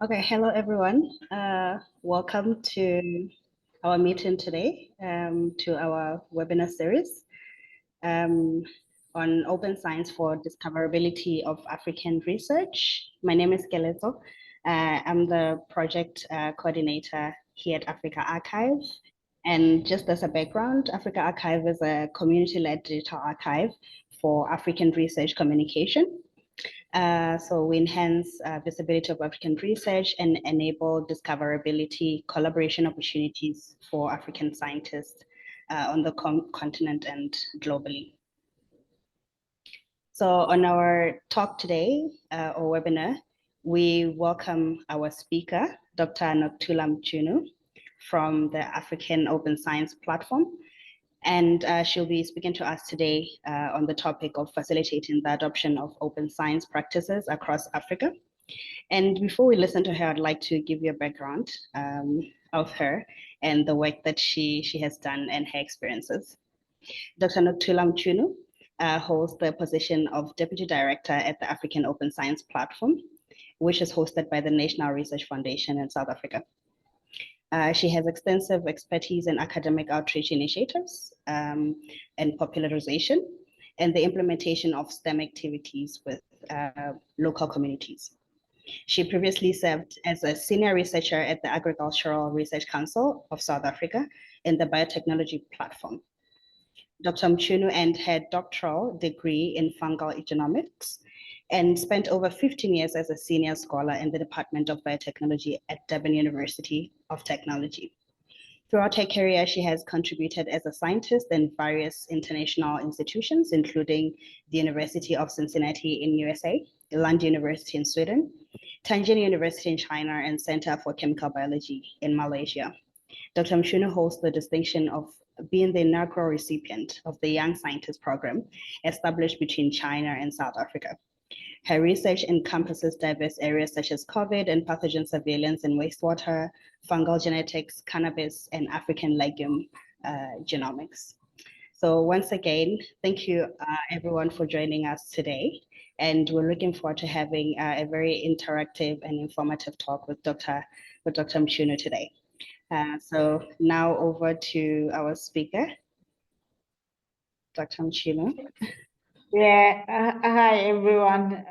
Okay, hello everyone. Welcome to our meeting today, to our webinar series on open science for discoverability of African research. My name is Keleto. I'm the project coordinator here at Africa Archive. And just as a background, Africa Archive is a community-led digital archive for African research communication. So we enhance visibility of African research and enable discoverability, collaboration opportunities for African scientists on the continent and globally. So on our talk today, or webinar, we welcome our speaker, Dr. Nokuthula Mchunu from the African Open Science Platform. And she'll be speaking to us today on the topic of facilitating the adoption of open science practices across Africa. And before we listen to her, I'd like to give you a background of her and the work that she has done and her experiences. Dr. Nokuthula Mchunu holds the position of Deputy Director at the African Open Science Platform, which is hosted by the National Research Foundation in South Africa. She has extensive expertise in academic outreach initiatives and popularization and the implementation of STEM activities with local communities. She previously served as a senior researcher at the Agricultural Research Council of South Africa in the Biotechnology Platform. Dr. Mchunu earned her doctoral degree in fungal genomics and spent over 15 years as a senior scholar in the Department of Biotechnology at Durban University of Technology. Throughout her career, she has contributed as a scientist in various international institutions, including the University of Cincinnati in USA, Lund University in Sweden, Tianjin University in China, and Center for Chemical Biology in Malaysia. Dr. Mchunu holds the distinction of being the inaugural recipient of the Young Scientist Program established between China and South Africa. Her research encompasses diverse areas such as COVID and pathogen surveillance in wastewater, fungal genetics, cannabis, and African legume genomics. So once again, thank you everyone for joining us today. And we're looking forward to having a very interactive and informative talk with Dr. Mchunu today. So now over to our speaker, Dr. Mchunu. Yeah, hi everyone.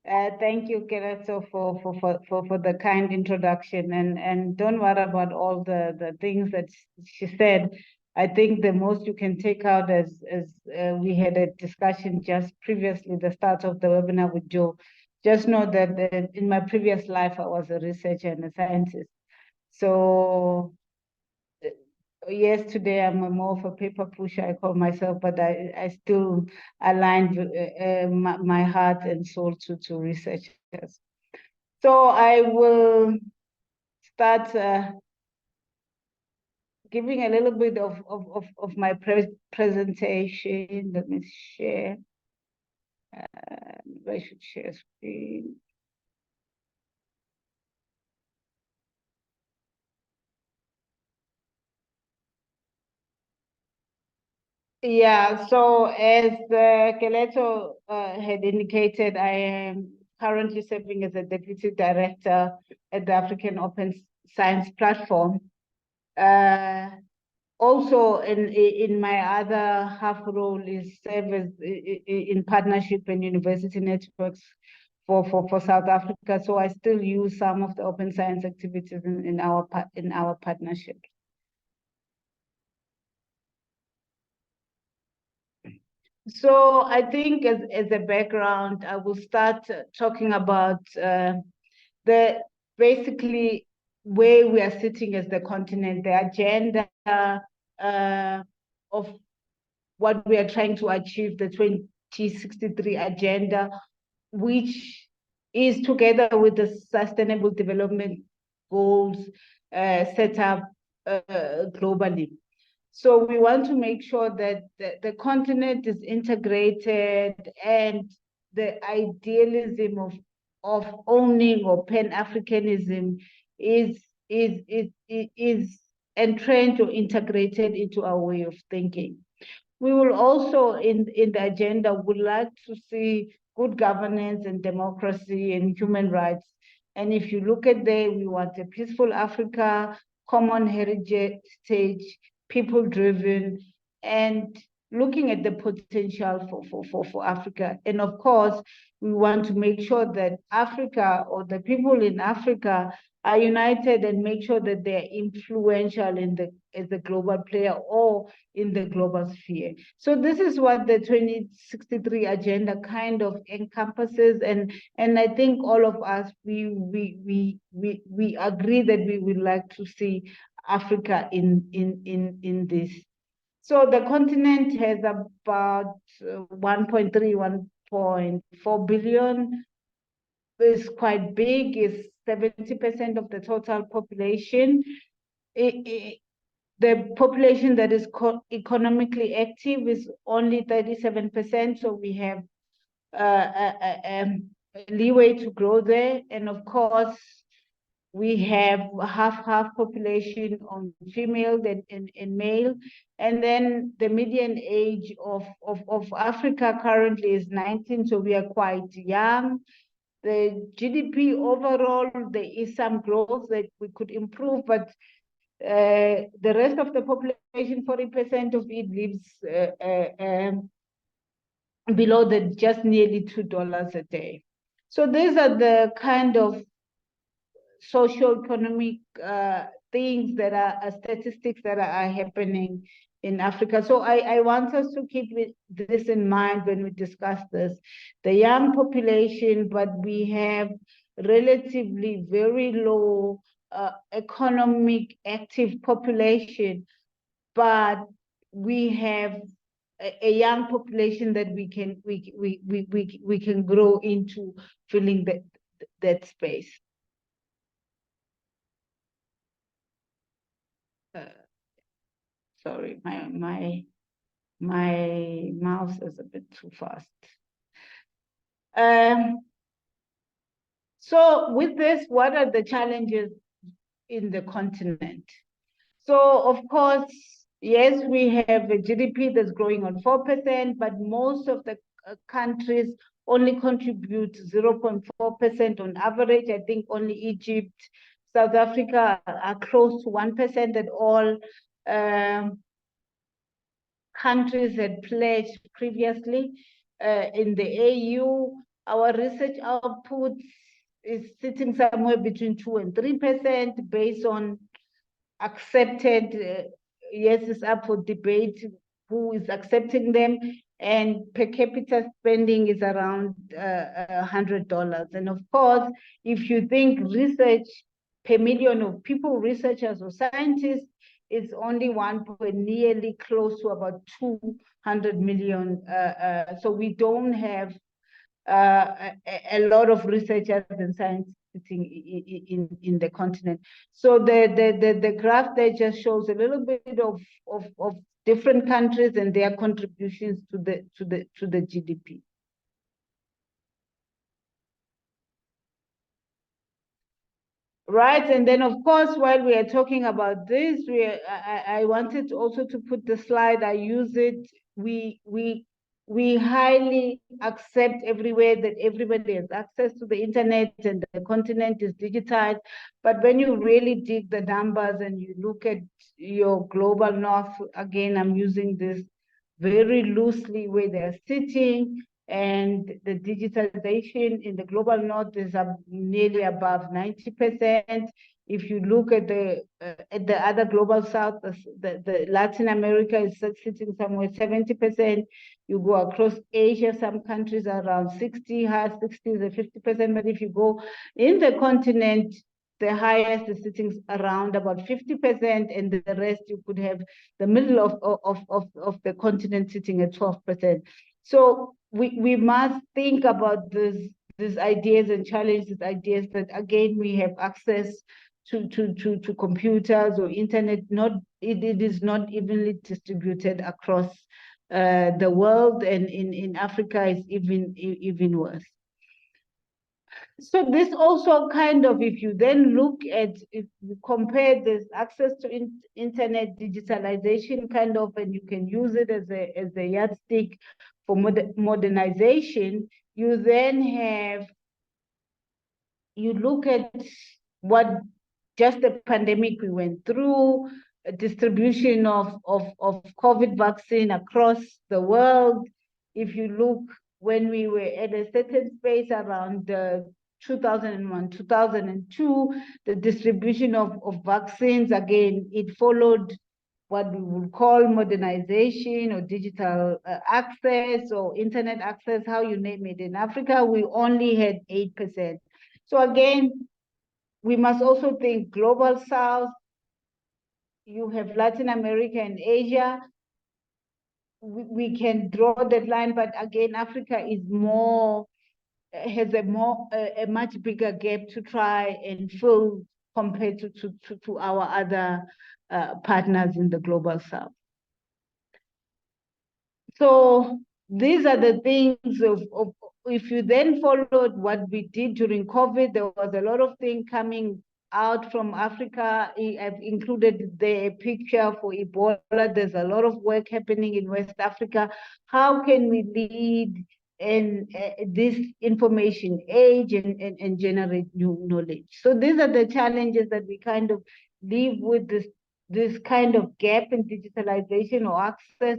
Thank you, Keleto, for the kind introduction, and don't worry about all the things that she said. I think the most you can take out as we had a discussion just previously, the start of the webinar with Joe. Just know that in my previous life I was a researcher and a scientist. So yes, today I'm more of a paper pusher, I call myself, but I still aligned my heart and soul to researchers. So I will start giving a little bit of my presentation. Let me share. I should share screen. Yeah, so as Keleto had indicated, I am currently serving as a deputy director at the African Open Science Platform. Also, in my other half role is serve as in partnership and university networks for South Africa. So I still use some of the open science activities in our partnership. So I think as a background, I will start talking about the basically where we are sitting as the continent, the agenda of what we are trying to achieve, the 2063 agenda, which is together with the Sustainable Development Goals set up globally. So we want to make sure that the continent is integrated and the idealism of owning or Pan-Africanism is entrenched or integrated into our way of thinking. We will also, in the agenda, would like to see good governance and democracy and human rights And if you look at there, we want a peaceful Africa, common heritage, people-driven, and looking at the potential for Africa. And of course, we want to make sure that Africa, or the people in Africa, are united and make sure that they're influential as a global player or in the global sphere. So this is what the 2063 agenda kind of encompasses, and I think all of us, we agree that we would like to see Africa in this. So the continent has about 1.3, 1.4 billion. It's quite big. It's 70% of the total population. The population that is economically active is only 37%. So we have leeway to grow there. And of course, we have half population on female and male. And then the median age of Africa currently is 19, so we are quite young. The GDP overall, there is some growth that we could improve, but the rest of the population, 40% of it lives below just nearly $2 a day. So these are the kind of socio-economic things that are statistics that are happening in Africa. So I want us to keep this in mind when we discuss this. The young population, but we have relatively very low economic active population, but we have a young population that we can grow into filling that space. Sorry, my mouse is a bit too fast. So with this, what are the challenges in the continent? So of course, yes, we have a GDP that's growing on 4%, but most of the countries only contribute 0.4% on average. I think only Egypt, South Africa are close to 1%, and all countries had pledged previously. In the AU, our research output is sitting somewhere between 2 and 3% based on accepted, yes, it's up for debate who is accepting them, and per capita spending is around $100. And of course, if you think research per million of people, researchers or scientists, it's only nearly close to about 200 million. So we don't have a lot of researchers and scientists sitting in the continent. So the graph there just shows a little bit of different countries and their contributions to the GDP. Right, and then of course, while we are talking about this, I wanted also to put the slide. I use it. We highly accept everywhere that everybody has access to the internet and the continent is digitized. But when you really dig the numbers and you look at your global north, again, I'm using this very loosely where they're sitting, and the digitalization in the global north is nearly above 90%. If you look at the other global south, the Latin America is sitting somewhere 70%. You go across Asia, some countries are around 60, high 60s or 50%. But if you go in the continent, the highest is sitting around about 50%, and the rest you could have the middle of the continent sitting at 12%. So we must think about these ideas and challenge these ideas that, again, we have access to computers or internet. It is not evenly distributed across the world, and in Africa it's even worse. So this also kind of, if you then look at, if you compare this access to internet digitalization kind of, and you can use it as a yardstick for modernization, you then have you look at what just the pandemic we went through, a distribution of COVID vaccine across the world. If you look when we were at a certain space around 2001, 2002, the distribution of vaccines, again, it followed what we would call modernization or digital access or internet access, how you name it. In Africa, we only had 8%. So again, we must also think global south. You have Latin America and Asia. We can draw that line, but again, Africa is more, has a much bigger gap to try and fill compared to our other partners in the global south. So these are the things of if you then followed what we did during COVID, there was a lot of things coming out from Africa. I've included the picture for Ebola. There's a lot of work happening in West Africa. How can we lead in this information age and generate new knowledge? So these are the challenges that we kind of live with, this kind of gap in digitalization or access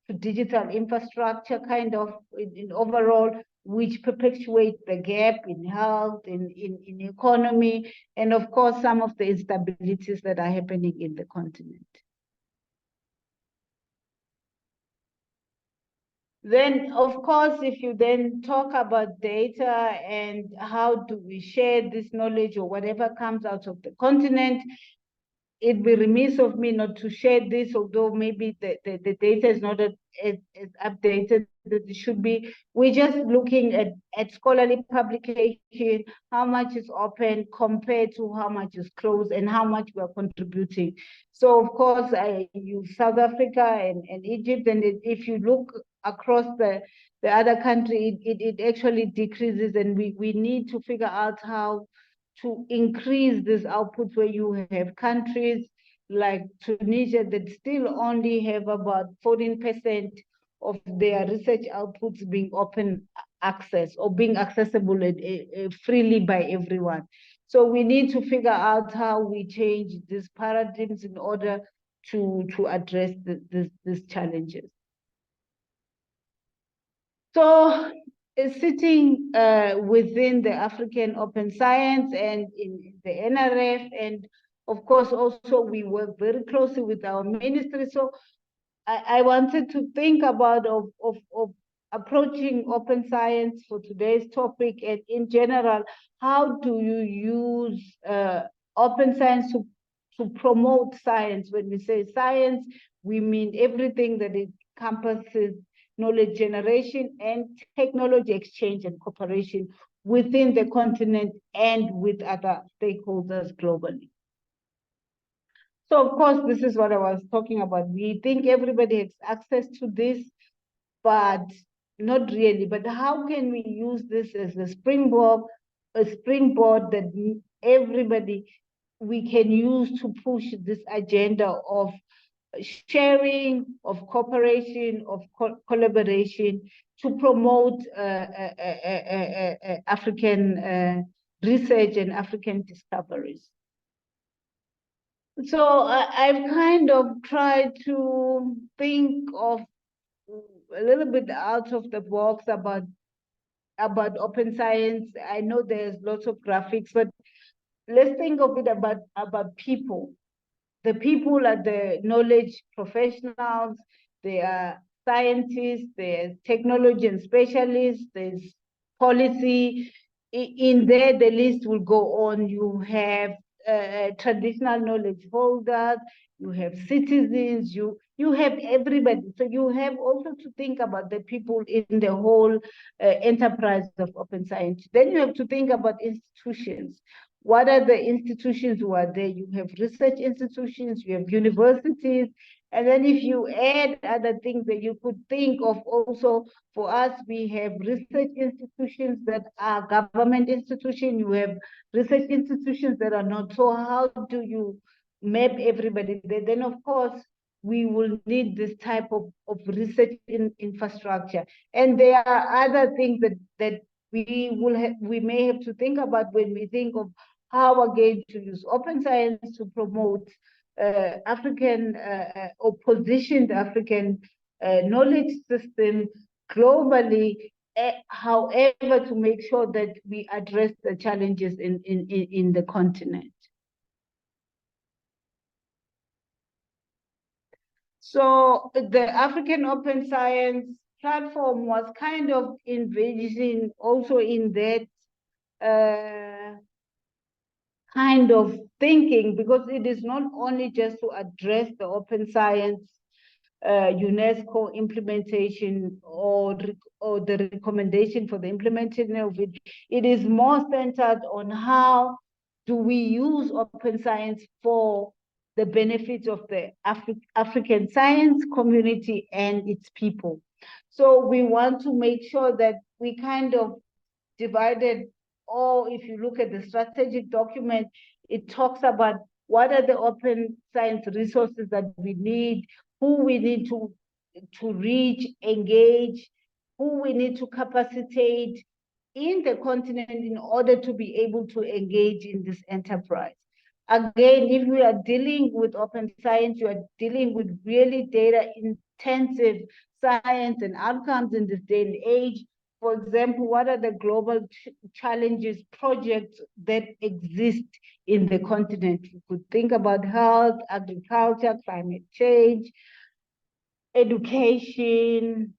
to digital infrastructure kind of in overall, which perpetuate the gap in health, in economy, and of course, some of the instabilities that are happening in the continent. Then, of course, if you then talk about data and how do we share this knowledge or whatever comes out of the continent, it'd be remiss of me not to share this, although maybe the data is not as updated as it should be. We're just looking at scholarly publication, how much is open compared to how much is closed and how much we're contributing. So of course, I use South Africa and Egypt, and if you look across the other country, it actually decreases, and we need to figure out how to increase this output, where you have countries like Tunisia that still only have about 14% of their research outputs being open access or being accessible freely by everyone. So we need to figure out how we change these paradigms in order to address these challenges. So sitting within the African Open Science and in the NRF, and of course also we work very closely with our ministry. So I wanted to think about of approaching open science for today's topic, and in general, how do you use open science to promote science? When we say science, we mean everything that it encompasses knowledge generation and technology exchange and cooperation within the continent and with other stakeholders globally. So of course, this is what I was talking about. We think everybody has access to this, but not really. But how can we use this as a springboard that everybody we can use to push this agenda of sharing, of cooperation, of collaboration to promote African research and African discoveries. So I've kind of tried to think of a little bit out of the box about open science. I know there's lots of graphics, but let's think of it about people. The people are the knowledge professionals, they are scientists, there's technology and specialists, there's policy. In there, the list will go on. You have traditional knowledge holders, you have citizens, you have everybody. So you have also to think about the people in the whole enterprise of open science. Then you have to think about institutions. What are the institutions who are there? You have research institutions, you have universities, and then if you add other things that you could think of also, for us, we have research institutions that are government institutions, you have research institutions that are not. So how do you map everybody there? Then of course, we will need this type of research infrastructure. And there are other things that we may have to think about when we think of how again to use open science to promote African or positioned African knowledge system globally, however, to make sure that we address the challenges in the continent. So the African Open Science Platform was kind of envisioned also in that kind of thinking, because it is not only just to address the open science UNESCO implementation or the recommendation for the implementation of it. It is more centered on how do we use open science for the benefits of the African science community and its people. So we want to make sure that we kind of divided, or if you look at the strategic document, it talks about what are the open science resources that we need, who we need to reach, engage, who we need to capacitate in the continent in order to be able to engage in this enterprise. Again, if we are dealing with open science, you are dealing with really data intensive science and outcomes in this day and age. For example, what are the global challenges, projects that exist in the continent? You could think about health, agriculture, climate change, education,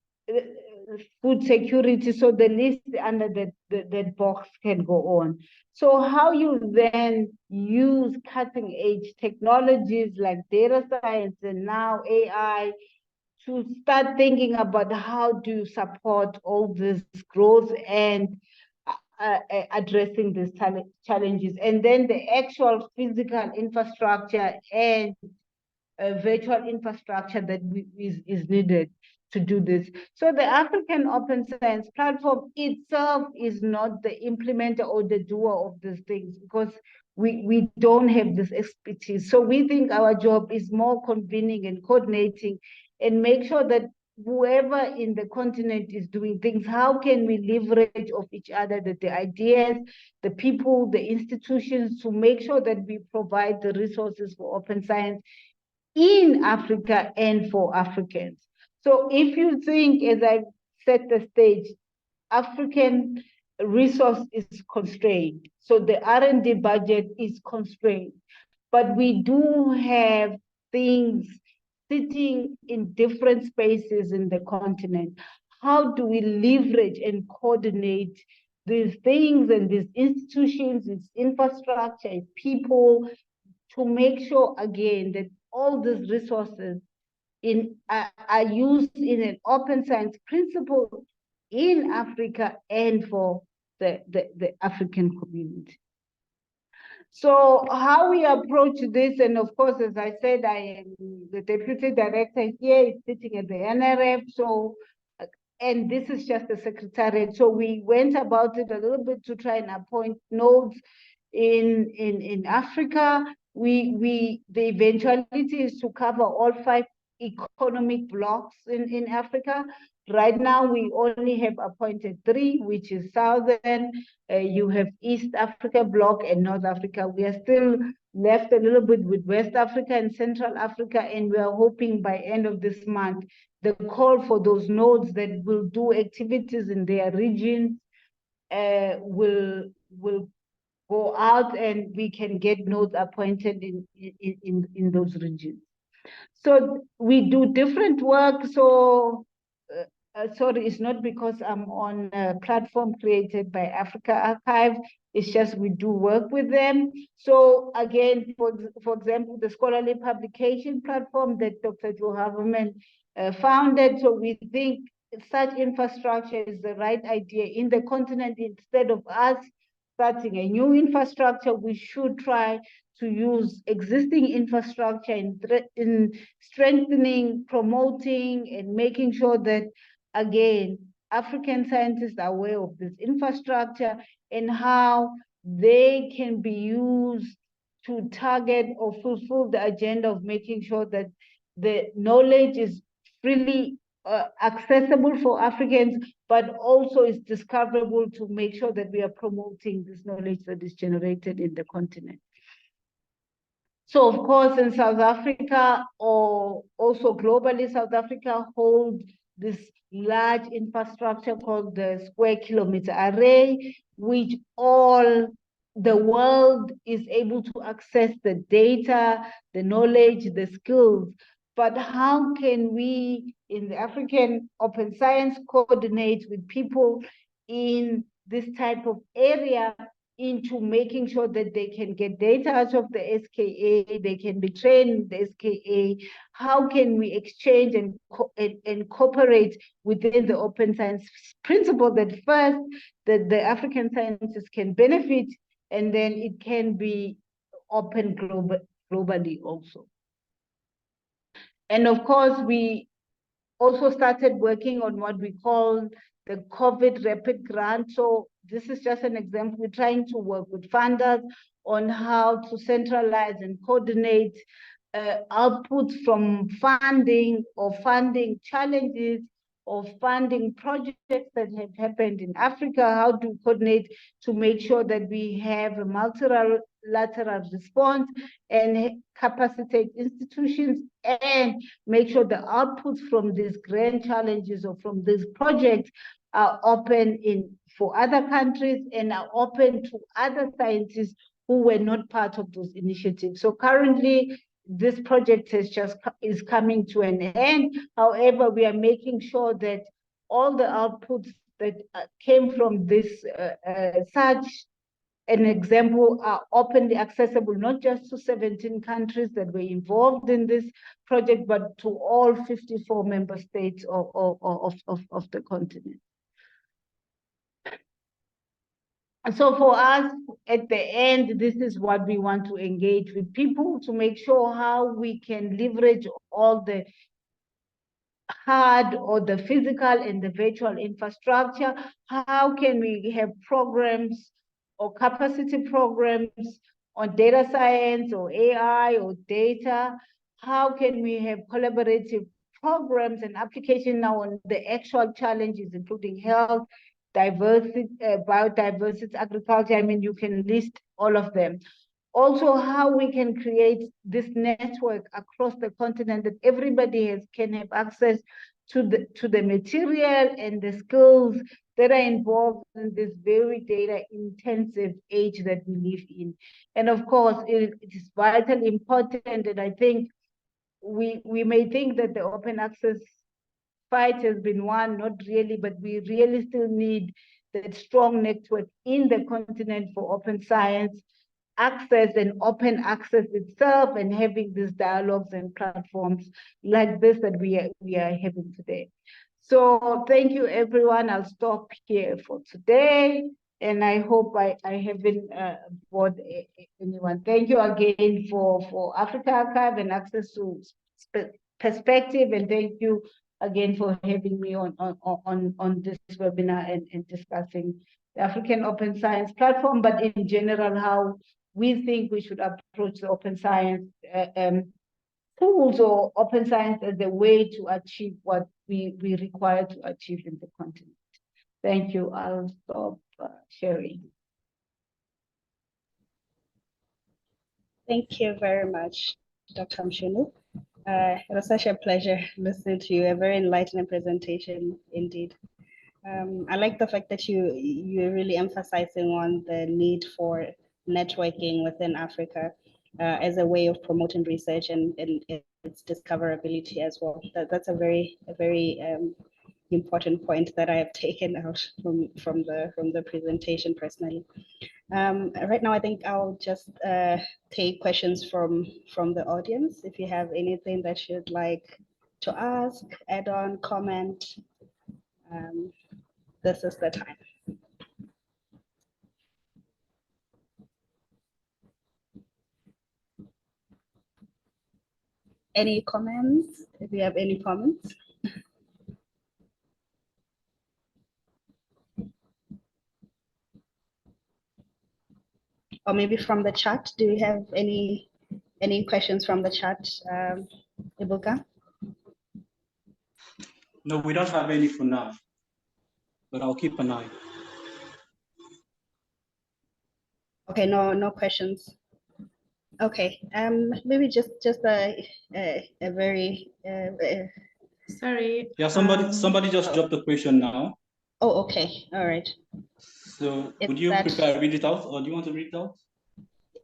food security. So the list under that box can go on. So how you then use cutting edge technologies like data science and now AI to start thinking about how do you support all this growth and addressing these challenges. And then the actual physical infrastructure and virtual infrastructure that is needed to do this. So the African Open Science Platform itself is not the implementer or the doer of these things, because we don't have this expertise. So we think our job is more convening and coordinating and make sure that whoever in the continent is doing things, how can we leverage of each other, the ideas, the people, the institutions, to make sure that we provide the resources for open science in Africa and for Africans. So if you think, as I set the stage, African resource is constrained. So the R&D budget is constrained, but we do have things sitting in different spaces in the continent. How do we leverage and coordinate these things and these institutions, its infrastructure, its people, to make sure, again, that all these resources are used in an open science principle in Africa and for the African community. So how we approach this, and of course, as I said, I am the deputy director here, is sitting at the NRF, so, and this is just the secretariat. So we went about it a little bit to try and appoint nodes in Africa. The eventuality is to cover all 5 economic blocks in Africa. Right now, we only have appointed 3, which is Southern, you have East Africa block and North Africa. We are still left a little bit with West Africa and Central Africa, and we are hoping by end of this month, the call for those nodes that will do activities in their regions will go out, and we can get nodes appointed in those regions. So we do different work. So sorry, it's not because I'm on a platform created by Africa Archive. It's just we do work with them. So again, for example, the scholarly publication platform that Dr. Joe Haverman founded. So we think such infrastructure is the right idea in the continent. Instead of us starting a new infrastructure, we should try to use existing infrastructure in strengthening, promoting, and making sure that, again, African scientists are aware of this infrastructure and how they can be used to target or fulfill the agenda of making sure that the knowledge is freely accessible for Africans, but also is discoverable to make sure that we are promoting this knowledge that is generated in the continent. So of course, in South Africa, or also globally, South Africa holds this large infrastructure called the Square Kilometer Array, which all the world is able to access the data, the knowledge, the skills. But how can we in the African Open Science coordinate with people in this type of area into making sure that they can get data out of the SKA, they can be trained in the SKA? How can we exchange and cooperate within the open science principle that first, that the African scientists can benefit, and then it can be open globally also. And of course, we also started working on what we call the COVID Rapid Grant. So this is just an example. We're trying to work with funders on how to centralize and coordinate outputs from funding or funding challenges or funding projects that have happened in Africa, how to coordinate to make sure that we have a multilateral response and capacitate institutions and make sure the outputs from these grand challenges or from these projects are open for other countries and are open to other scientists who were not part of those initiatives. So currently, this project is coming to an end. However, we are making sure that all the outputs that came from this such an example are openly accessible, not just to 17 countries that were involved in this project, but to all 54 member states of the continent. So for us, at the end, this is what we want to engage with people to make sure how we can leverage all the hard or the physical and the virtual infrastructure. How can we have programs or capacity programs on data science or AI or data? How can we have collaborative programs and application now on the actual challenges, including health, diversity, biodiversity, agriculture? I mean, you can list all of them. Also, how we can create this network across the continent that everybody can have access to the material and the skills that are involved in this very data-intensive age that we live in. And of course, it is vitally important, and I think we may think that the open access fight has been won, not really, but we really still need that strong network in the continent for open science access and open access itself, and having these dialogues and platforms like this that we are having today. So thank you, everyone. I'll stop here for today, and I hope I haven't bored anyone. Thank you again for Africa Archive and Access to Perspective, and thank you again for having me on this webinar and discussing the African Open Science Platform, but in general, how we think we should approach the open science tools or open science as a way to achieve what we require to achieve in the continent. Thank you. I'll stop sharing. Thank you very much, Dr. Mchunu. It was such a pleasure listening to you, a very enlightening presentation indeed. I like the fact that you're really emphasizing on the need for networking within Africa as a way of promoting research and its discoverability as well. That's a very important point that I have taken out from the presentation personally. Right now, I think I'll just take questions from the audience. If you have anything that you'd like to ask, add on, comment, this is the time. Any comments? If you have any comments. Or maybe from the chat. Do you have any questions from the chat, Ibuka? No, we don't have any for now, but I'll keep an eye. Okay, no questions. Okay, maybe just a very Sorry. Yeah, somebody just dropped the question now. Oh, okay, all right. So would you prefer I read it out, or do you want to read it out?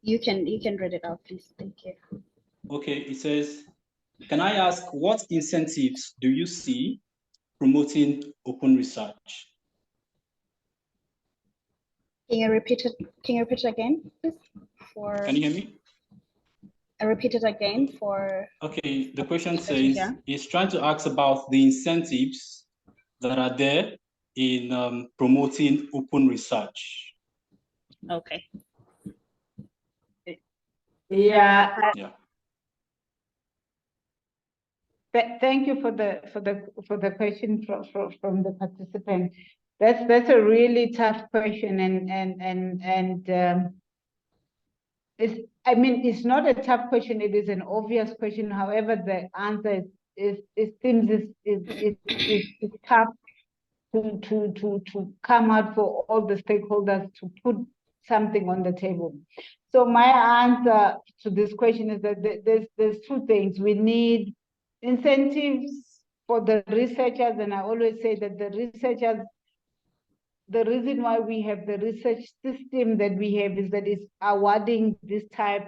You can read it out, please. Thank you. Okay, it says, can I ask what incentives do you see promoting open research? Can you repeat it? Can you repeat it again, please? Can you hear me? I repeat it again for. Okay, the question says, it's trying to ask about the incentives that are there in promoting open research. Okay. Yeah. Yeah. Thank you for the question from the participant. That's a really tough question, and it's not a tough question. It is an obvious question. However, the answer is tough to come out for all the stakeholders to put something on the table. So my answer to this question is that there's two things. We need incentives for the researchers, and I always say that the researchers, the reason why we have the research system that we have is that it's awarding this type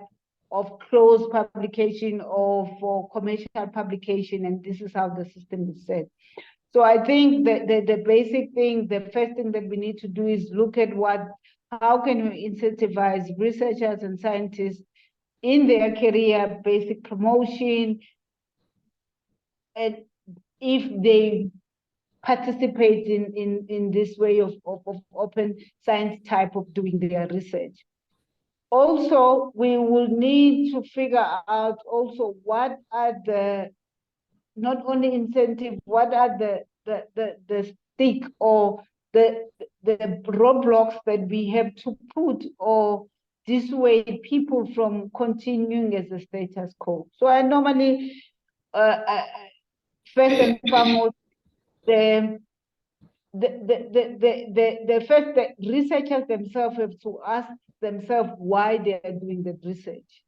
of closed publication or for commercial publication, and this is how the system is set. So I think that the basic thing, the first thing that we need to do is look at how can we incentivize researchers and scientists in their career, basic promotion, and if they participate in this way of open science type of doing their research. Also, we will need to figure out also what are the, not only incentive, what are the stick or the roadblocks that we have to put or dissuade people from continuing as a status quo. So I normally, first and foremost, the first, the researchers themselves have to ask themselves why they are doing the research.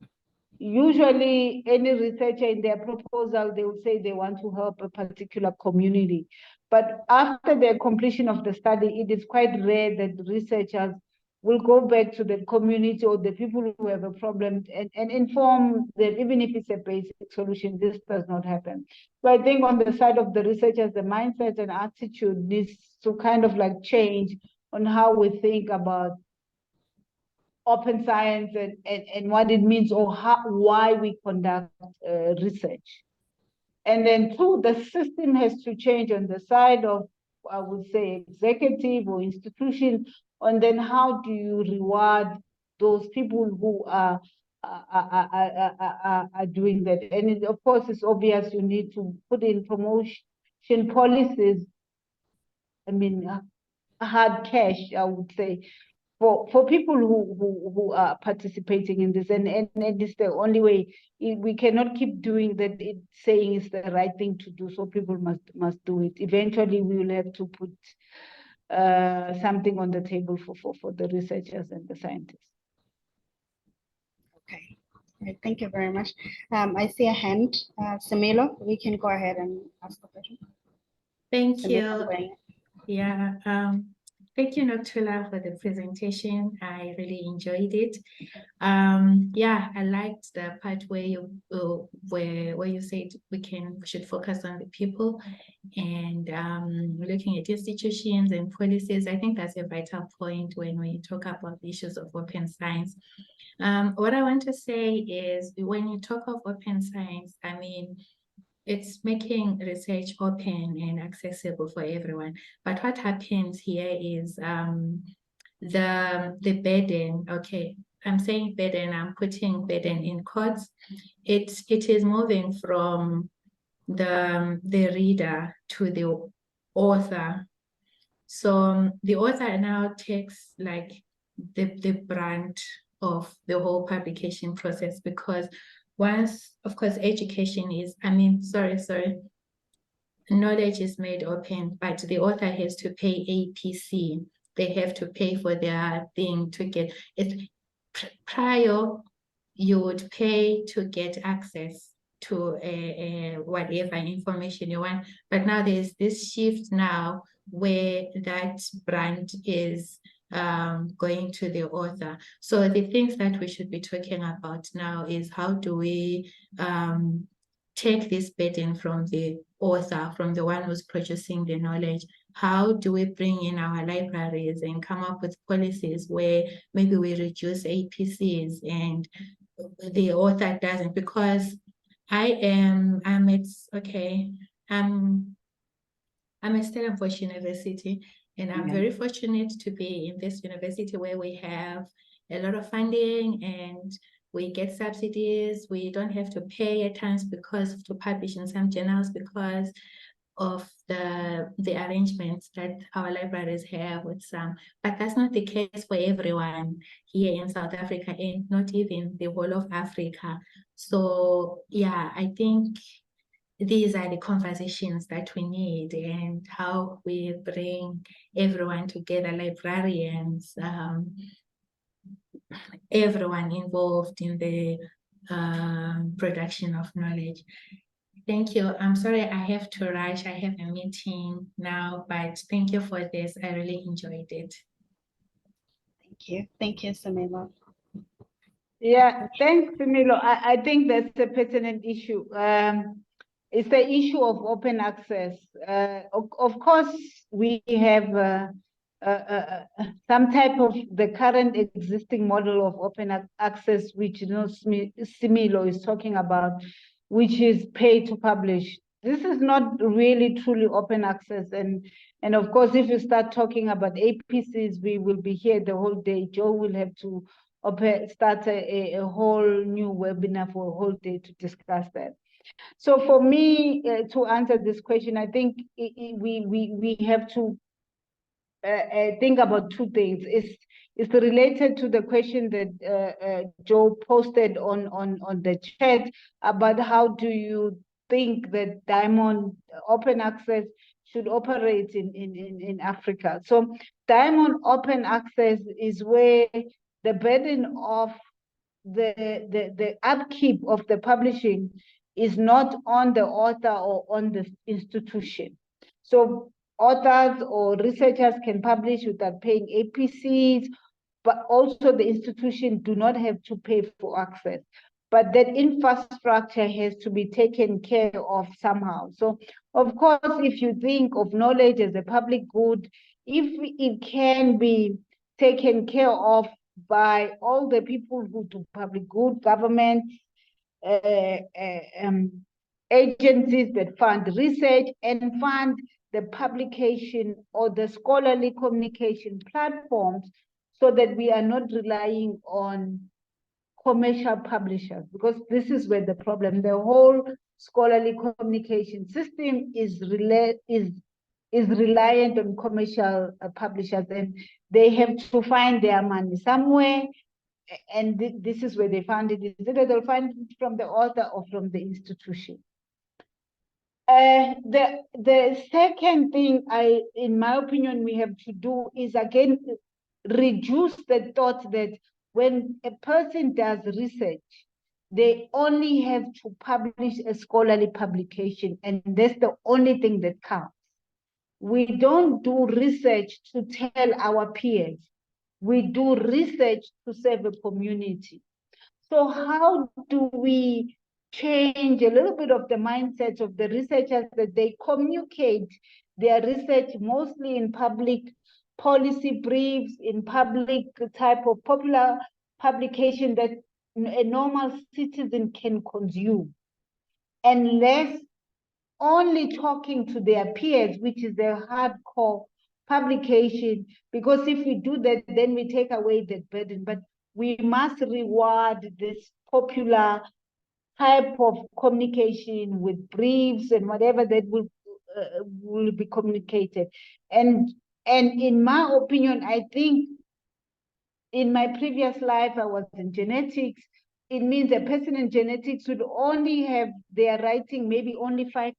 Usually, any researcher in their proposal, they will say they want to help a particular community. But after the completion of the study, it is quite rare that researchers will go back to the community or the people who have a problem and inform them, even if it's a basic solution. This does not happen. So I think on the side of the researchers, the mindset and attitude needs to kind of like change on how we think about open science and what it means or why we conduct research. And then two, the system has to change on the side of, I would say, executive or institution, and then how do you reward those people who are doing that? And of course, it's obvious you need to put in promotion policies. I mean, hard cash, I would say, for people who are participating in this, and it's the only way. We cannot keep doing that, saying it's the right thing to do, so people must do it. Eventually, we will have to put something on the table for the researchers and the scientists. Okay, thank you very much. I see a hand, Samilo. We can go ahead and ask the question. Thank Samilo, you. Yeah. Thank you, Nokuthula, for the presentation. I really enjoyed it. Yeah, I liked the part where you said we should focus on the people and looking at institutions and policies. I think that's a vital point when we talk about the issues of open science. What I want to say is when you talk of open science, I mean, it's making research open and accessible for everyone. But what happens here is the burden. Okay, I'm saying burden. I'm putting burden in quotes. It is moving from the reader to the author. So the author now takes like the brunt of the whole publication process, because once, of course, education is, knowledge is made open, but the author has to pay APC. They have to pay for their thing to get it. Prior, you would pay to get access to whatever information you want. But now there's this shift now where that brand is going to the author. So the things that we should be talking about now is how do we take this burden from the author, from the one who's producing the knowledge. How do we bring in our libraries and come up with policies where maybe we reduce APCs and the author doesn't? Because I'm at Stellenbosch University, and I'm very fortunate to be in this university where we have a lot of funding and we get subsidies. We don't have to pay at times because to publish in some journals because of the arrangements that our libraries have with some. But that's not the case for everyone here in South Africa and not even the whole of Africa. So yeah, I think these are the conversations that we need and how we bring everyone together, librarians, everyone involved in the production of knowledge. Thank you. I'm sorry I have to rush. I have a meeting now, but thank you for this. I really enjoyed it. Thank you. Thank you, Samila. Yeah, thanks, Samilo. I think that's a pertinent issue. It's the issue of open access. Of course, we have some type of the current existing model of open access, which Samilo is talking about, which is pay to publish. This is not really truly open access. And of course, if you start talking about APCs, we will be here the whole day. Joe will have to start a whole new webinar for a whole day to discuss that. So for me, to answer this question, I think we have to think about two things. It's related to the question that Joe posted on the chat about how do you think that Diamond Open Access should operate in Africa. So Diamond Open Access is where the burden of the upkeep of the publishing is not on the author or on the institution. So authors or researchers can publish without paying APCs, but also the institution do not have to pay for access. But that infrastructure has to be taken care of somehow. So of course, if you think of knowledge as a public good, if it can be taken care of by all the people who do public good, governments, agencies that fund research and fund the publication or the scholarly communication platforms, so that we are not relying on commercial publishers, because this is where the problem, the whole scholarly communication system is reliant on commercial publishers, and they have to find their money somewhere. And this is where they found it. Either they'll find it from the author or from the institution. The second thing, in my opinion, we have to do is again reduce the thought that when a person does research, they only have to publish a scholarly publication, and that's the only thing that counts. We don't do research to tell our peers. We do research to serve a community. So how do we change a little bit of the mindset of the researchers, that they communicate their research mostly in public policy briefs, in public type of popular publication that a normal citizen can consume, and less only talking to their peers, which is a hardcore publication, because if we do that, then we take away that burden. But we must reward this popular type of communication with briefs and whatever that will be communicated. And in my opinion, I think in my previous life, I was in genetics. it means a person in genetics would only have their writing maybe only 5%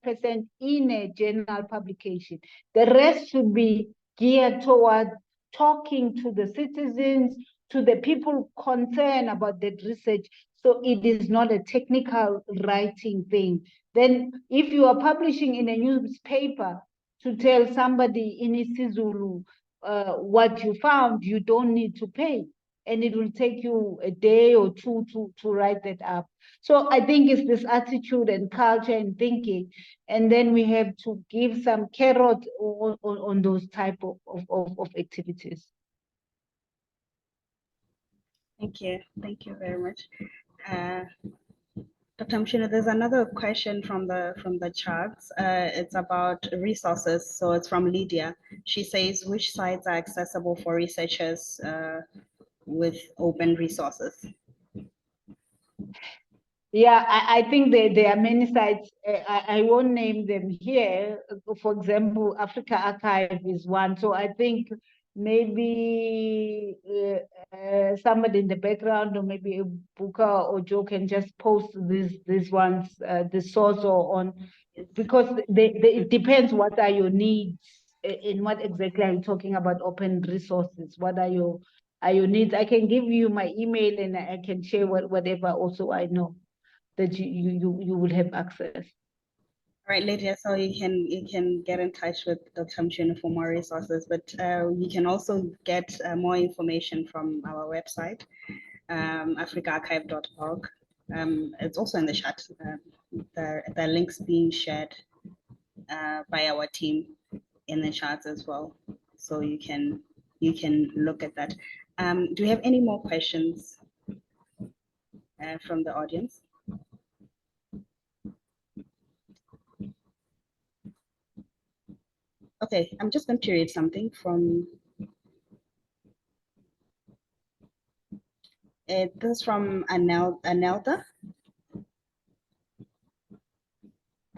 in a journal publication. The rest should be geared towards talking to the citizens, to the people concerned about that research. So it is not a technical writing thing. Then if you are publishing in a newspaper to tell somebody in isiZulu what you found, you don't need to pay. And it will take you a day or two to write that up. So I think it's this attitude and culture and thinking. And then we have to give some carrot on those type of activities. Thank you. Thank you very much. Dr. Mchunu, there's another question from the charts. It's about resources. So it's from Lydia. She says, which sites are accessible for researchers with open resources? Yeah, I think there are many sites. I won't name them here. For example, Africa Archive is one. So I think maybe somebody in the background, or maybe Buka or Joe, can just post these ones, the source or on, because it depends what are your needs and what exactly are you talking about open resources. What are your needs? I can give you my email and I can share whatever also I know that you will have access. All right, Lydia, so you can get in touch with Dr. Mchunu for more resources, but you can also get more information from our website, africaarchive.org. It's also in the chat. The links being shared by our team in the charts as well, so you can look at that. Do you have any more questions from the audience? Okay, I'm just going to read something from, this is from Anelda.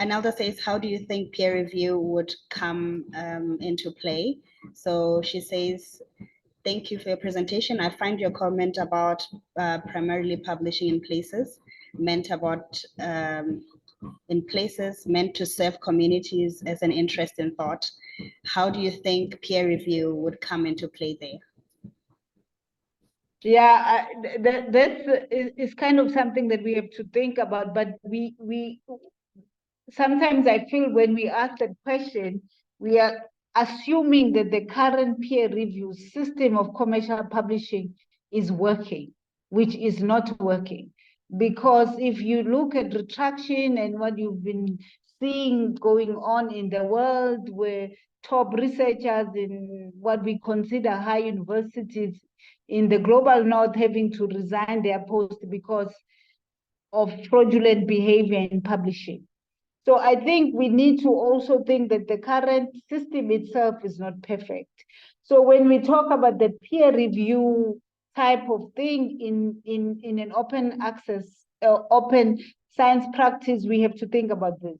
Anelda says, how do you think peer review would come into play? So she says, thank you for your presentation. I find your comment about primarily publishing in places meant to serve communities as an interesting thought. How do you think peer review would come into play there? Yeah, that is kind of something that we have to think about, but we sometimes I feel when we ask that question, we are assuming that the current peer review system of commercial publishing is working, which is not working. Because if you look at retraction and what you've been seeing going on in the world, where top researchers in what we consider high universities in the global north having to resign their post because of fraudulent behavior in publishing. So I think we need to also think that the current system itself is not perfect. So when we talk about the peer review type of thing in an open access, open science practice, we have to think about this.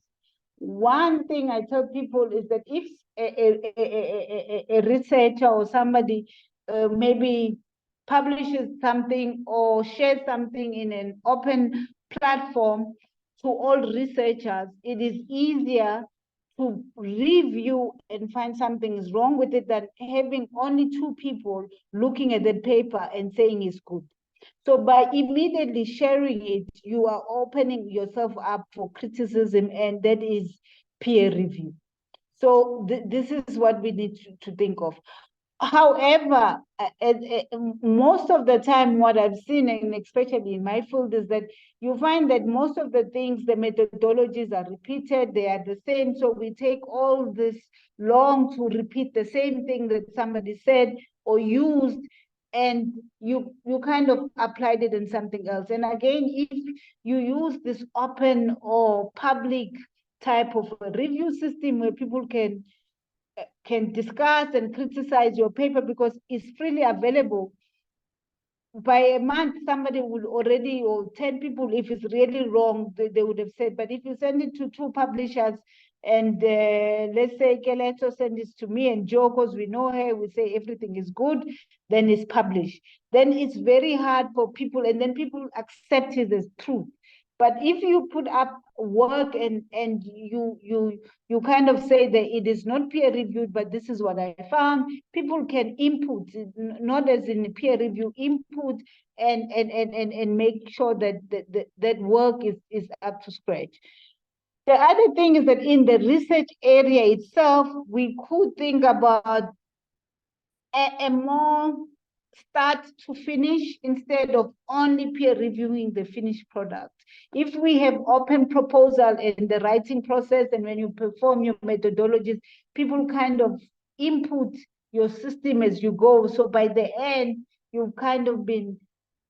One thing I tell people is that if a researcher or somebody maybe publishes something or shares something in an open platform to all researchers, it is easier to review and find something is wrong with it than having only two people looking at the paper and saying it's good. So by immediately sharing it, you are opening yourself up for criticism, and that is peer review. So this is what we need to think of. However, most of the time, what I've seen, and especially in my field, is that you find that most of the things, the methodologies are repeated, they are the same. So we take all this long to repeat the same thing that somebody said or used, and you kind of applied it in something else. And again, if you use this open or public type of a review system where people can discuss and criticize your paper because it's freely available, by a month somebody will already, or 10 people, if it's really wrong, they would have said. But if you send it to two publishers and let's say Keleto send this to me and Joe, because we know her, we say everything is good, then it's published. Then it's very hard for people, and then people accept it as truth. But if you put up work and you kind of say that it is not peer reviewed, but this is what I found, people can input, not as in peer review, input and make sure that that work is up to scratch. The other thing is that in the research area itself, we could think about a more start to finish instead of only peer reviewing the finished product. If we have open proposal in the writing process, and when you perform your methodologies, people kind of input your system as you go. So by the end, you've kind of been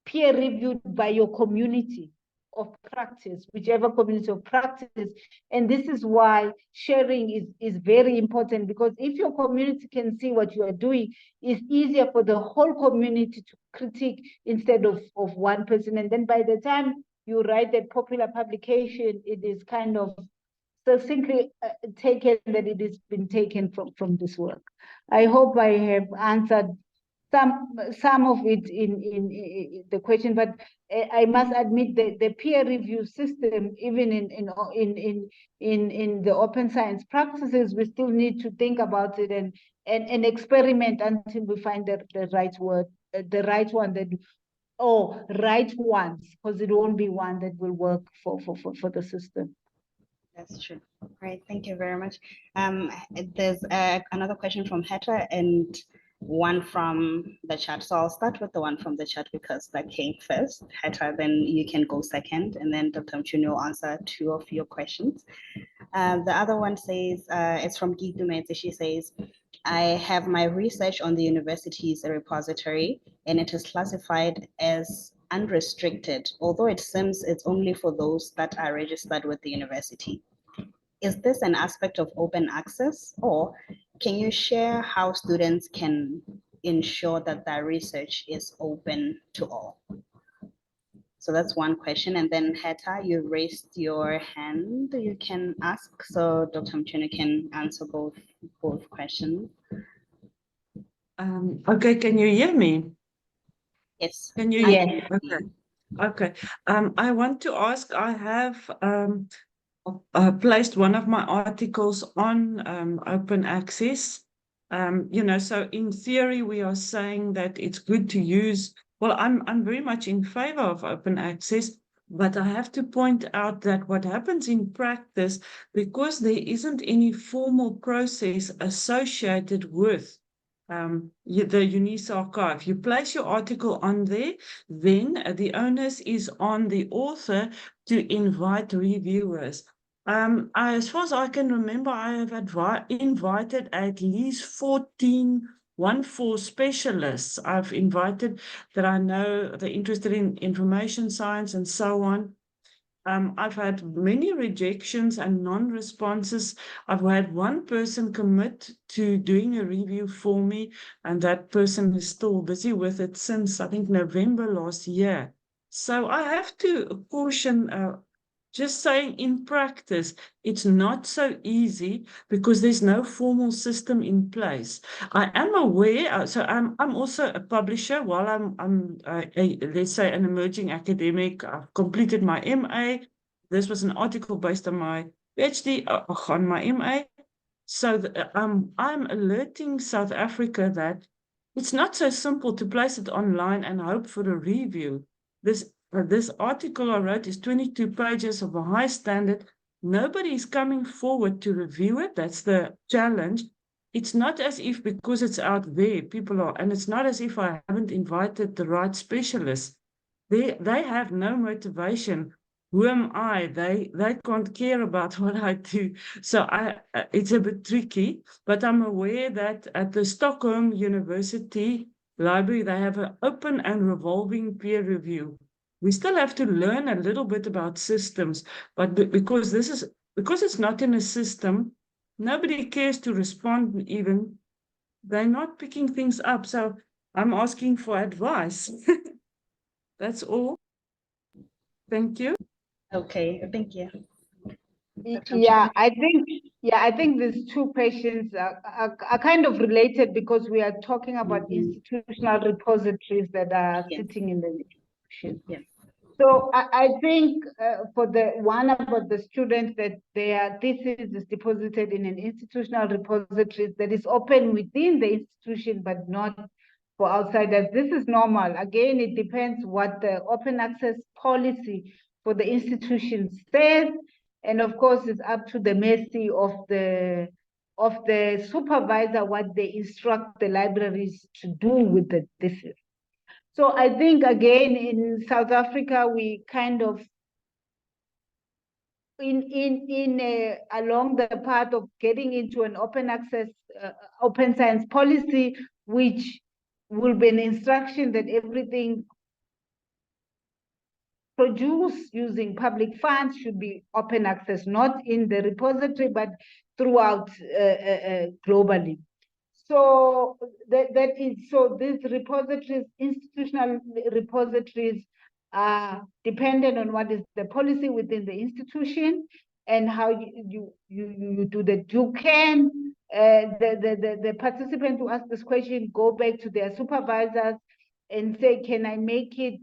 peer reviewed by your community of practice, whichever community of practice. And this is why sharing is very important, because if your community can see what you are doing, it's easier for the whole community to critique instead of one person. And then by the time you write a popular publication, it is kind of succinctly taken that it has been taken from this work. I hope I have answered some of it in the question, but I must admit that the peer review system, even in the open science practices, we still need to think about it and experiment until we find the right word, the right one that, or right ones, because it won't be one that will work for the system. That's true. Right. Thank you very much. There's another question from Heta and one from the chat. So I'll start with the one from the chat because that came first. Heta, then you can go second, and then Dr. Mchunu will answer 2 of your questions. The other one says, it's from Geek. She says, I have my research on the university's repository, and it is classified as unrestricted, although it seems it's only for those that are registered with the university. Is this an aspect of open access, or can you share how students can ensure that their research is open to all? So that's one question. And then Heta, you raised your hand, you can ask. So Dr. Mchunu can answer both questions. Okay, can you hear me? Yes. Can you hear me? Okay. I want to ask, I have placed one of my articles on open access. So in theory, we are saying that it's good to use. Well, I'm very much in favor of open access, but I have to point out that what happens in practice, because there isn't any formal process associated with the UNISA archive. You place your article on there, then the onus is on the author to invite reviewers. As far as I can remember, I have invited at least 14 specialists I've invited that I know they're interested in information science and so on. I've had many rejections and non-responses. I've had one person commit to doing a review for me, and that person is still busy with it since, I think, November last year. So I have to caution, just saying in practice, it's not so easy because there's no formal system in place. I am aware, so I'm also a publisher while I'm let's say an emerging academic. I've completed my MA. This was an article based on my PhD, on my MA. So I'm alerting South Africa that it's not so simple to place it online and hope for a review. This article I wrote is 22 pages of a high standard. Nobody is coming forward to review it. That's the challenge. It's not as if because it's out there, people are, and it's not as if I haven't invited the right specialists. They have no motivation. Who am I? They can't care about what I do. So it's a bit tricky, but I'm aware that at the Stockholm University Library, they have an open and revolving peer review. We still have to learn a little bit about systems, but because it's not in a system, nobody cares to respond even. They're not picking things up. So I'm asking for advice. That's all. Thank you. Okay, thank you. Yeah, I think Yeah, I think these two questions are kind of related because we are talking about institutional repositories that are sitting in the institution. Yes. So I think for the one about the students that their thesis is deposited in an institutional repository that is open within the institution but not for outsiders. This is normal. Again, it depends what the open access policy for the institution says. And of course, it's up to the mercy of the supervisor what they instruct the libraries to do with the thesis. So I think, again, in South Africa, we kind of, along the path of getting into an open access, open science policy, which will be an instruction that everything produced using public funds should be open access, not in the repository, but throughout globally. So that is, so these repositories, institutional repositories, are dependent on what is the policy within the institution and how you do that. You can, the participant who asked this question, go back to their supervisors and say, can I make it,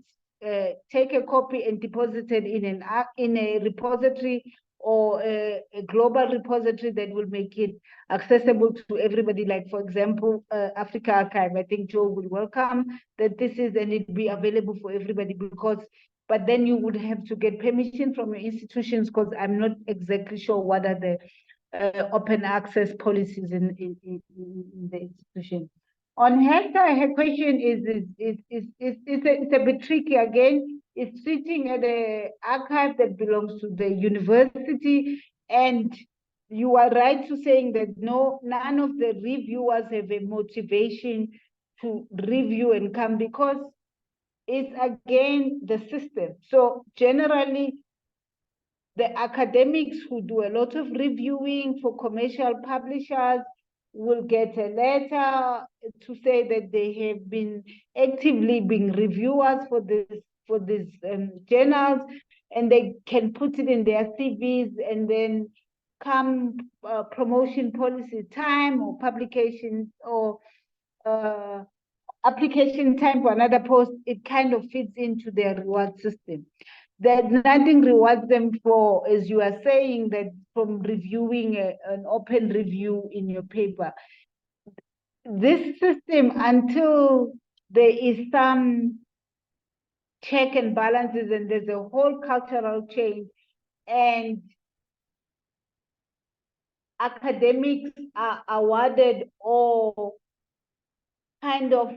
take a copy and deposit it in a repository or a global repository that will make it accessible to everybody. Like, for example, Africa Archive, I think Joe will welcome that this is, and it be available for everybody, because, but then you would have to get permission from your institutions, because I'm not exactly sure what are the open access policies in the institution. On Hector, her question it's a bit tricky again. It's sitting at an archive that belongs to the university, and you are right to saying that none of the reviewers have a motivation to review and come, because it's again the system. So generally, the academics who do a lot of reviewing for commercial publishers will get a letter to say that they have been actively being reviewers for these journals, and they can put it in their CVs, and then come promotion policy time or publication or application time for another post, it kind of fits into their reward system. That nothing rewards them for, as you are saying, that from reviewing an open review in your paper. This system, until there is some check and balances and there's a whole cultural change, and academics are awarded or kind of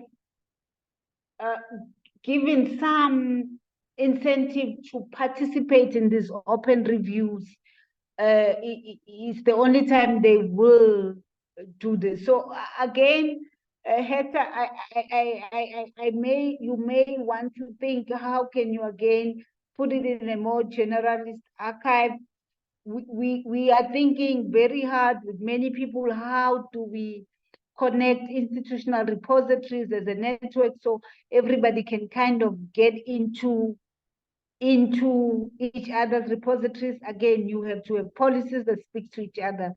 given some incentive to participate in these open reviews, it's the only time they will do this. So again, Hector, you may want to think, how can you again put it in a more generalist archive? We are thinking very hard with many people, how do we connect institutional repositories as a network so everybody can kind of get into each other's repositories. Again, you have to have policies that speak to each other.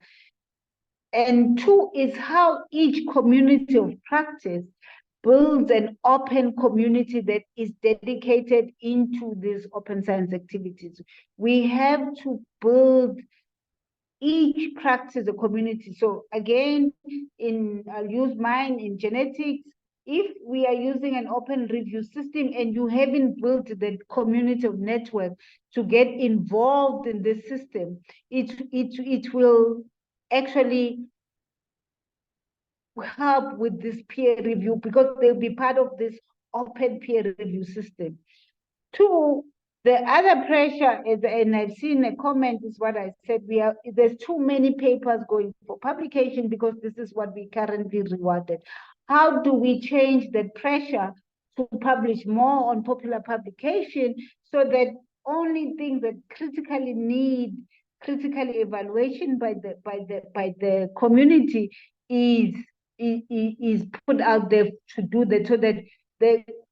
And two is how each community of practice builds an open community that is dedicated into these open science activities. We have to build each practice a community. So again, I'll use mine in genetics. If we are using an open review system and you haven't built the community of network to get involved in this system, it will actually help with this peer review, because they'll be part of this open peer review system. Two, the other pressure is, and I've seen a comment, is what I said, there's too many papers going for publication because this is what we currently rewarded. How do we change that pressure to publish more on popular publication so that only things that critically need critical evaluation by the community is put out there to do that, so that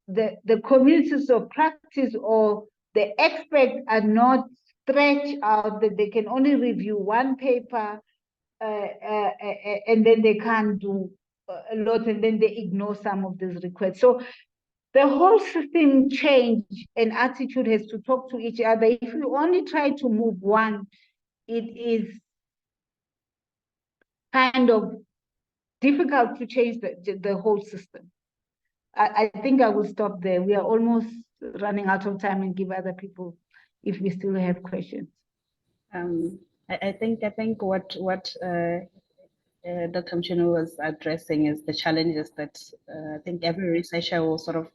the communities of practice or the experts are not stretched out, that they can only review one paper and then they can't do a lot, and then they ignore some of these requests. So the whole system change and attitude has to talk to each other. If you only try to move one, it is kind of difficult to change the whole system. I think I will stop there. We are almost running out of time and give other people if we still have questions. I think what Dr. Mchunu was addressing is the challenges that I think every researcher will sort of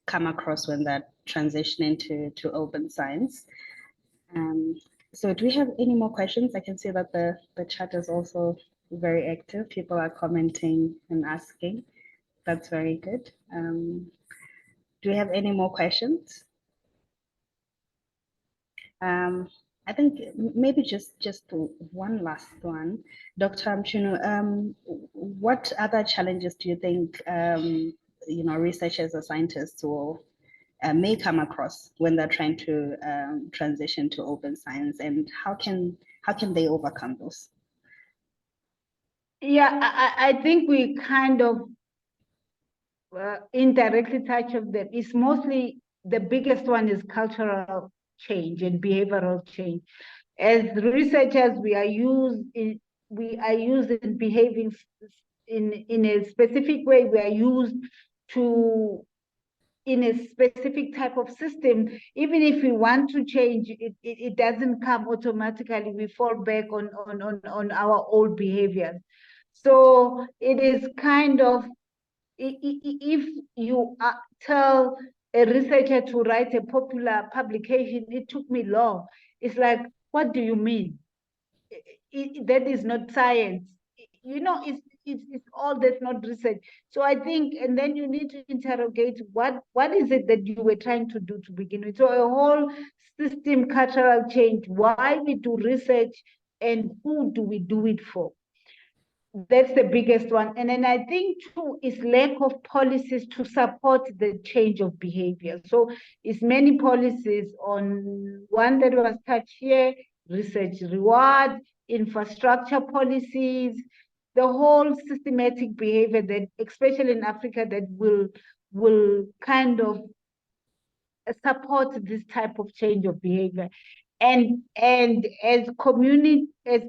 come across when they're transitioning to open science. So do we have any more questions? I can see that the chat is also very active. People are commenting and asking. That's very good. Do we have any more questions? I think maybe just one last one. Dr. Mchunu, what other challenges do you think researchers or scientists will may come across when they're trying to transition to open science, and how can they overcome those? Yeah, I think we kind of indirectly touch of them. It's mostly, the biggest one is cultural change and behavioral change. As researchers, we are used in behaving in a specific way. We are used to in a specific type of system. Even if we want to change, it doesn't come automatically. We fall back on our old behaviors. So it is kind of, if you tell a researcher to write a popular publication, it took me long. It's like, what do you mean? That is not science. It's all, that's not research. So I think, and then you need to interrogate what is it that you were trying to do to begin with. So a whole system cultural change, why we do research and who do we do it for? That's the biggest one. And then I think too is lack of policies to support the change of behavior. So it's many policies. On one that was touched here, research reward, infrastructure policies, the whole systematic behavior that, especially in Africa, that will kind of support this type of change of behavior. And as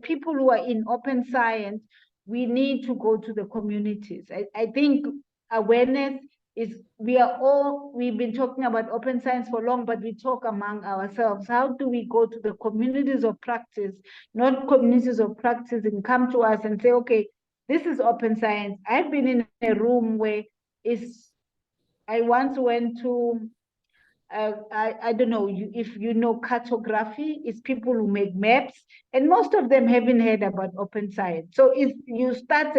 people who are in open science, we need to go to the communities. I think awareness is, we've been talking about open science for long, but we talk among ourselves. How do we go to the communities of practice, not communities of practice, and come to us and say, okay, this is open science. I've been in a room where I once went to, I don't know if you know cartography. It's people who make maps, and most of them haven't heard about open science. So if you start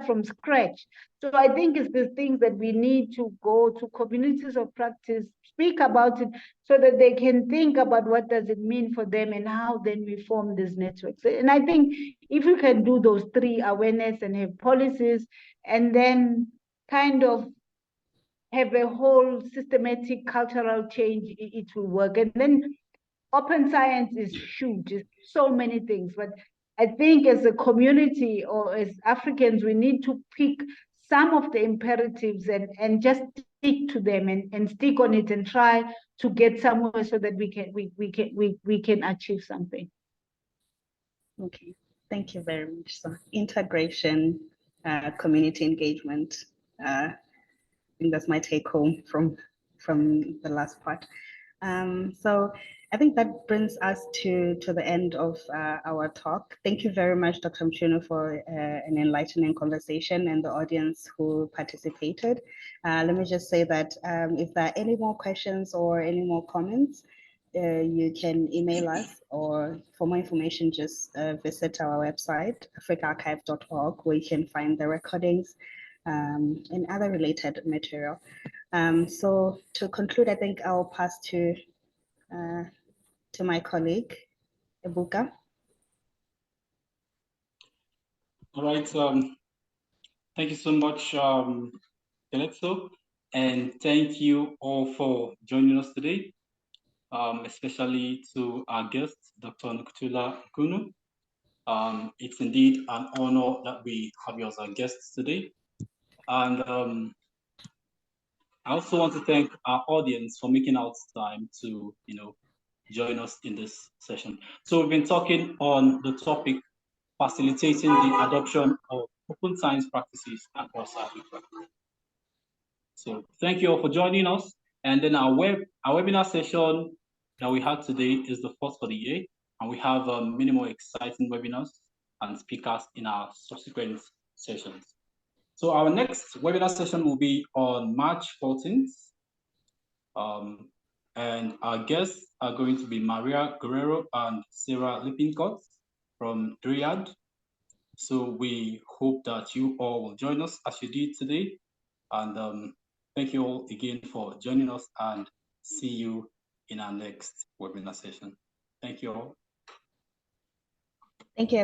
from scratch. So I think it's the things that we need to go to communities of practice, speak about it, so that they can think about what does it mean for them and how then we form these networks. And I think if you can do those three, awareness and have policies, and then kind of have a whole systematic cultural change, it will work. And then open science is huge, it's so many things. But I think as a community or as Africans, we need to pick some of the imperatives and just stick to them and stick on it and try to get somewhere so that we can achieve something. Okay, thank you very much. So integration, community engagement, I think that's my take home from the last part. So I think that brings us to the end of our talk. Thank you very much, Dr. Mchunu, for an enlightening conversation, and the audience who participated. Let me just say that if there are any more questions or any more comments, you can email us, or for more information, just visit our website, africaarchive.org, where you can find the recordings and other related material. So to conclude, I think I'll pass to my colleague, Ebuka. All right. Thank you so much, Calypso, and thank you all for joining us today, especially to our guest, Dr. Nokuthula Mchunu. It's indeed an honor that we have you as our guests today. And I also want to thank our audience for making out time to, join us in this session. So we've been talking on the topic, facilitating the adoption of open science practices across Africa. So thank you all for joining us. And then our webinar session that we had today is the first for the year, and we have many more exciting webinars and speakers in our subsequent sessions. So our next webinar session will be on March 14th. And our guests are going to be Maria Guerrero and Sarah Lippincott from Riyadh. So we hope that you all will join us as you did today. And thank you all again for joining us, and see you in our next webinar session. Thank you all. Thank you, everyone.